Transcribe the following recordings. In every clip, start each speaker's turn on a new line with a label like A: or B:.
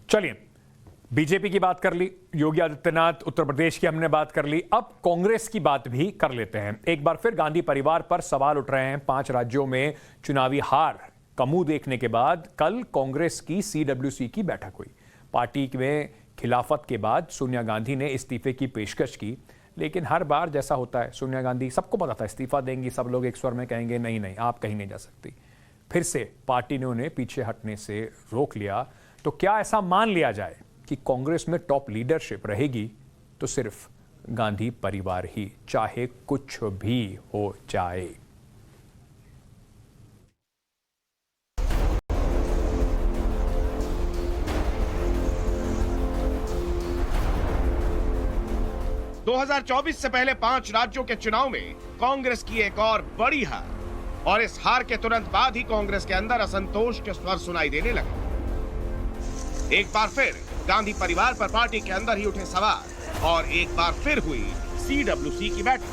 A: चलिए, बीजेपी की बात कर ली, योगी आदित्यनाथ उत्तर प्रदेश की हमने बात कर ली, अब कांग्रेस की बात भी कर लेते हैं। एक बार फिर गांधी परिवार पर सवाल उठ रहे हैं। 5 राज्यों में चुनावी हार का मुंह देखने के बाद कल कांग्रेस की CWC की बैठक हुई। पार्टी में खिलाफत के बाद सोनिया गांधी ने इस्तीफे की पेशकश की, लेकिन हर बार जैसा होता है, सोनिया गांधी, सबको पता था इस्तीफा देंगी, सब लोग एक स्वर में कहेंगे नहीं नहीं आप कहीं नहीं जा सकती। फिर से पार्टी ने उन्हें पीछे हटने से रोक लिया। तो क्या ऐसा मान लिया जाए कि कांग्रेस में टॉप लीडरशिप रहेगी तो सिर्फ गांधी परिवार ही, चाहे कुछ भी हो जाए?
B: दो 2024 से पहले 5 राज्यों के चुनाव में कांग्रेस की एक और बड़ी हार, और इस हार के तुरंत बाद ही कांग्रेस के अंदर असंतोष के स्वर सुनाई देने लगे। एक बार फिर गांधी परिवार पर पार्टी के अंदर ही उठे सवाल, और एक बार फिर हुई CWC की बैठक।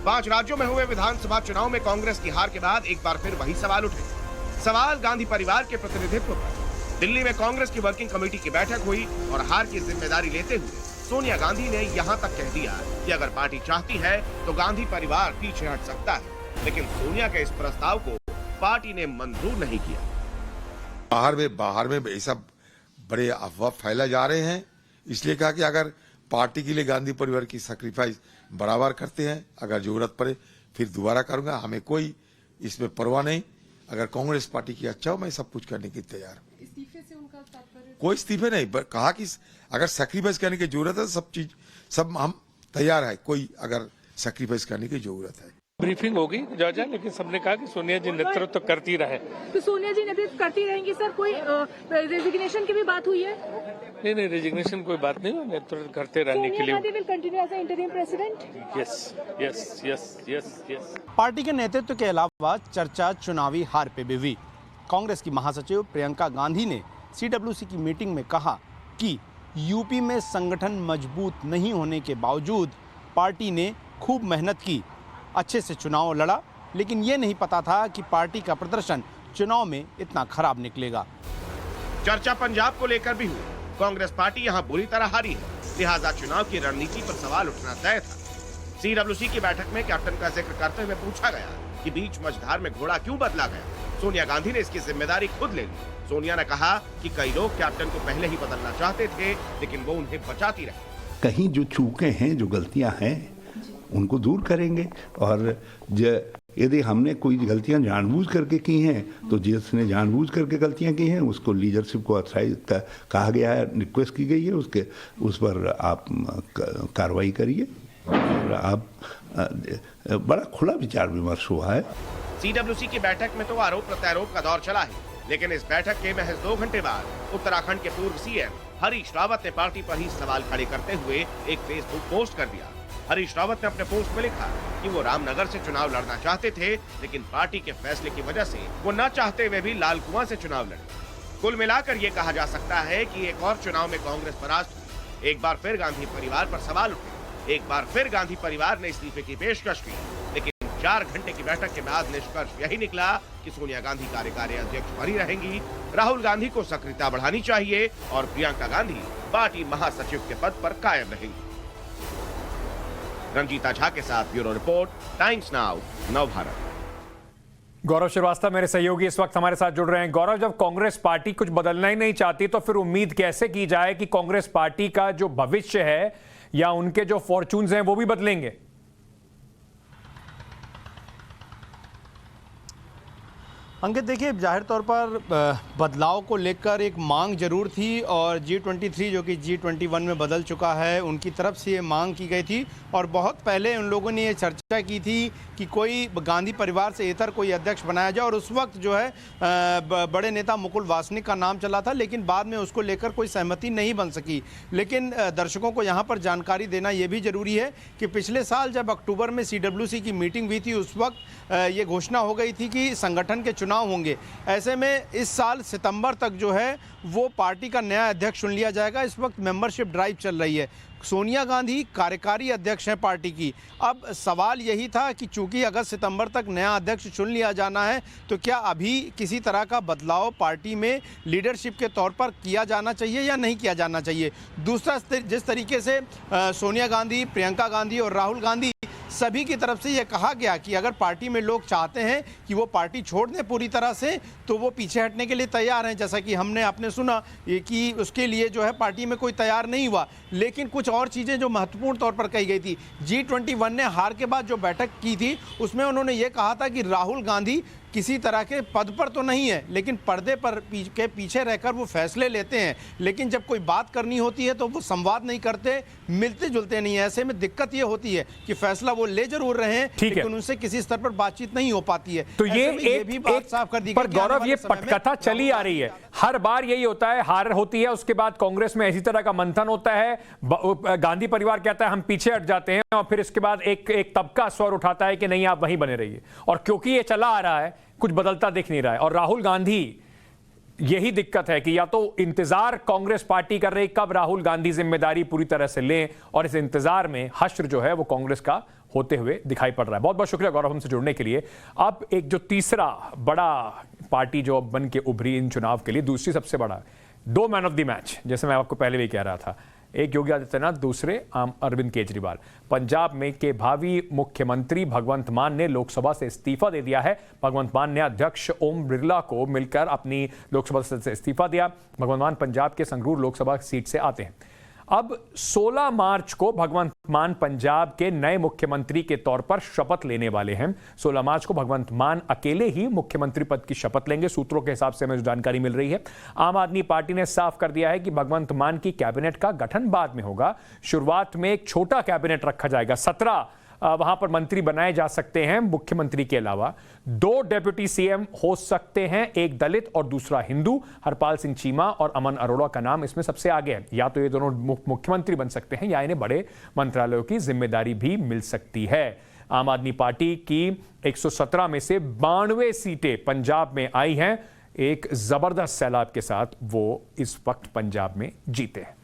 B: 5 राज्यों में हुए विधानसभा चुनाव में कांग्रेस की हार के बाद एक बार फिर वही सवाल उठे। सवाल गांधी परिवार के प्रतिनिधित्व पर। दिल्ली में कांग्रेस की वर्किंग कमेटी की बैठक हुई और हार की जिम्मेदारी लेते हुए सोनिया गांधी ने यहां तक कह दिया कि अगर पार्टी चाहती है तो गांधी परिवार पीछे हट सकता है, लेकिन सोनिया के इस प्रस्ताव को पार्टी ने मंजूर नहीं किया।
C: बाहर में ये सब बड़े अफवाह फैला जा रहे हैं, इसलिए कहा कि अगर पार्टी के लिए गांधी परिवार की सैक्रिफाइस बराबर करते हैं, अगर जरूरत पड़े फिर दोबारा करूंगा, हमें कोई इसमें परवाह नहीं। अगर कांग्रेस पार्टी की अच्छा हो, मैं सब कुछ करने की तैयार हूँ।
D: इस्तीफे से उनका तात्पर्य?
C: कोई इस्तीफे नहीं, कहा कि अगर सैक्रिफाइस करने की जरूरत है, सब हम तैयार है। कोई अगर सैक्रिफाइस करने की जरूरत है।
E: ब्रीफिंग होगी जाजा, लेकिन सबने कहा कि सोनिया जी नेतृत्व तो करती रहे।
D: तो सोनिया जी नेतृत्व करती रहेंगी सर? कोई रेजिग्नेशन की भी बात हुई है?
E: नहीं, रेजिग्नेशन कोई बात नहीं, नेतृत्व करते रहने के लिए।
D: Sonia Gandhi will continue as interim president?
E: Yes.
F: Party के नेतृत्व के अलावा चर्चा चुनावी हार पे भी हुई। कांग्रेस की महासचिव प्रियंका गांधी ने CWC की मीटिंग में कहा कि यूपी में संगठन मजबूत नहीं होने के बावजूद पार्टी ने खूब मेहनत की, अच्छे से चुनाव लड़ा, लेकिन ये नहीं पता था कि पार्टी का प्रदर्शन चुनाव में इतना खराब निकलेगा।
B: चर्चा पंजाब को लेकर भी हुई। कांग्रेस पार्टी यहां बुरी तरह हारी है, लिहाजा चुनाव की रणनीति पर सवाल उठना तय था। CWC की बैठक में कैप्टन का जिक्र करते हुए पूछा गया कि बीच मझधार में घोड़ा क्यों बदला गया। सोनिया गांधी ने इसकी जिम्मेदारी खुद ले ली। सोनिया ने कहा कि कई लोग कैप्टन को पहले ही बदलना चाहते थे, लेकिन वो उन्हें बचाती रही।
G: कहीं जो चूकें हैं, जो गलतियां हैं, उनको दूर करेंगे। और यदि हमने कोई गलतियां जानबूझ करके की हैं, तो जिसने जानबूझ करके गलतियां की हैं उसको लीडरशिप को कहा गया है, रिक्वेस्ट की गई है, उस पर आप कार्रवाई करिए। और आप बड़ा खुला विचार विमर्श हुआ है।
B: CWC की बैठक में तो आरोप प्रत्यारोप का दौर चला है, लेकिन इस बैठक के महज 2 घंटे बाद उत्तराखंड के पूर्व CM हरीश रावत ने पार्टी पर ही सवाल खड़े करते हुए एक फेसबुक पोस्ट कर दिया। हरीश रावत ने अपने पोस्ट में लिखा कि वो रामनगर से चुनाव लड़ना चाहते थे, लेकिन पार्टी के फैसले की वजह से वो न चाहते हुए भी लाल कुआं से चुनाव लड़े। कुल मिलाकर ये कहा जा सकता है कि एक और चुनाव में कांग्रेस परास्त हुई। एक बार फिर गांधी परिवार पर सवाल उठे, एक बार फिर गांधी परिवार ने इस्तीफे की पेशकश की, लेकिन 4 घंटे की बैठक के बाद निष्कर्ष यही निकला कि सोनिया गांधी कार्यकारी अध्यक्ष बनी रहेंगी, राहुल गांधी को सक्रियता बढ़ानी चाहिए और प्रियंका गांधी पार्टी महासचिव के पद पर कायम रहेंगी। रंजीता झा के साथ bureau report, Times Now, Navbharat.
A: Gaurav Srivastava मेरे सहयोगी इस वक्त हमारे साथ जुड़ रहे हैं। गौरव, जब कांग्रेस पार्टी कुछ बदलना ही नहीं चाहती तो फिर उम्मीद कैसे की जाए कि कांग्रेस पार्टी का जो भविष्य है या उनके जो फॉर्चून्स हैं वो भी बदलेंगे?
F: अंकित, देखिए, जाहिर तौर पर बदलाव को लेकर एक मांग जरूर थी, और G23 जो कि G21 में बदल चुका है, उनकी तरफ से ये मांग की गई थी। और बहुत पहले उन लोगों ने ये चर्चा की थी कि कोई गांधी परिवार से इतर कोई अध्यक्ष बनाया जाए, और उस वक्त जो है बड़े नेता मुकुल वासनिक का नाम चला था, लेकिन बाद में उसको लेकर कोई सहमति नहीं बन सकी। लेकिन दर्शकों को यहाँ पर जानकारी देना ये भी जरूरी है कि पिछले साल जब अक्टूबर में CWC की मीटिंग हुई थी, उस वक्त ये घोषणा हो गई थी कि संगठन के चुनाव होंगे। ऐसे में इस साल सितंबर तक जो है वो पार्टी का नया अध्यक्ष चुन लिया जाएगा। इस वक्त मेंबरशिप ड्राइव चल रही है। सोनिया गांधी कार्यकारी अध्यक्ष हैं पार्टी की। अब सवाल यही था कि चूंकि अगस्त सितंबर तक नया अध्यक्ष चुन लिया जाना है, तो क्या अभी किसी तरह का बदलाव पार्टी में लीडरशिप के तौर पर किया जाना चाहिए या नहीं किया जाना चाहिए। दूसरा, जिस तरीके से सोनिया गांधी, प्रियंका गांधी और राहुल गांधी सभी की तरफ से यह कहा गया कि अगर पार्टी में लोग चाहते हैं कि वो पार्टी छोड़ दें पूरी तरह से, तो वो पीछे हटने के लिए तैयार हैं। जैसा कि आपने सुना कि उसके लिए जो है पार्टी में कोई तैयार नहीं हुआ। लेकिन कुछ और चीज़ें जो महत्वपूर्ण तौर पर कही गई थी, G21 ने हार के बाद जो बैठक की थी उसमें उन्होंने ये कहा था कि राहुल गांधी किसी तरह के पद पर तो नहीं है, लेकिन पर्दे पर के पीछे रहकर वो फैसले लेते हैं। लेकिन जब कोई बात करनी होती है तो वो संवाद नहीं करते, मिलते जुलते नहीं है। ऐसे में दिक्कत ये होती है कि फैसला वो ले जरूर रहे हैं, लेकिन उनसे किसी स्तर पर बातचीत नहीं हो पाती है।
A: तो ये भी बात साफ कर दी। पर गौरव, ये पटकथा चली आ रही है, हर बार यही होता है, हार होती है, उसके बाद कांग्रेस में इसी तरह का मंथन होता है। गांधी परिवार कहता है हम पीछे हट जाते हैं, और फिर इसके बाद एक तबका स्वर उठाता है कि नहीं आप वहीं बने रहिए। और क्योंकि ये चला आ रहा है, कुछ बदलता दिख नहीं रहा है। और राहुल गांधी, यही दिक्कत है कि या तो इंतजार कांग्रेस पार्टी कर रही कब राहुल गांधी जिम्मेदारी पूरी तरह से लें, और इस इंतजार में हश्र जो है वो कांग्रेस का होते हुए दिखाई पड़ रहा है। बहुत बहुत शुक्रिया गौरव हमसे जुड़ने के लिए। अब एक जो तीसरा बड़ा पार्टी जो बन के उभरी इन चुनाव के लिए, दूसरी सबसे बड़ा, दो मैन ऑफ द मैच, जैसे मैं आपको पहले भी कह रहा था, एक योगी आदित्यनाथ, दूसरे अरविंद केजरीवाल। पंजाब में के भावी मुख्यमंत्री भगवंत मान ने लोकसभा से इस्तीफा दे दिया है। भगवंत मान ने अध्यक्ष ओम बिरला को मिलकर अपनी लोकसभा से इस्तीफा दिया। भगवंत मान पंजाब के संगरूर लोकसभा सीट से आते हैं। अब 16 मार्च को भगवंत मान पंजाब के नए मुख्यमंत्री के तौर पर शपथ लेने वाले हैं। 16 मार्च को भगवंत मान अकेले ही मुख्यमंत्री पद की शपथ लेंगे, सूत्रों के हिसाब से हमें जो जानकारी मिल रही है। आम आदमी पार्टी ने साफ कर दिया है कि भगवंत मान की कैबिनेट का गठन बाद में होगा। शुरुआत में एक छोटा कैबिनेट रखा जाएगा, 17 वहां पर मंत्री बनाए जा सकते हैं मुख्यमंत्री के अलावा। 2 डेप्यूटी सीएम हो सकते हैं, एक दलित और दूसरा हिंदू। हरपाल सिंह चीमा और अमन अरोड़ा का नाम इसमें सबसे आगे है। या तो ये दोनों मुख्यमंत्री बन सकते हैं या इन्हें बड़े मंत्रालयों की जिम्मेदारी भी मिल सकती है। आम आदमी पार्टी की 117 में से 92 सीटें पंजाब में आई हैं। एक जबरदस्त सैलाब के साथ वो इस वक्त पंजाब में जीते हैं।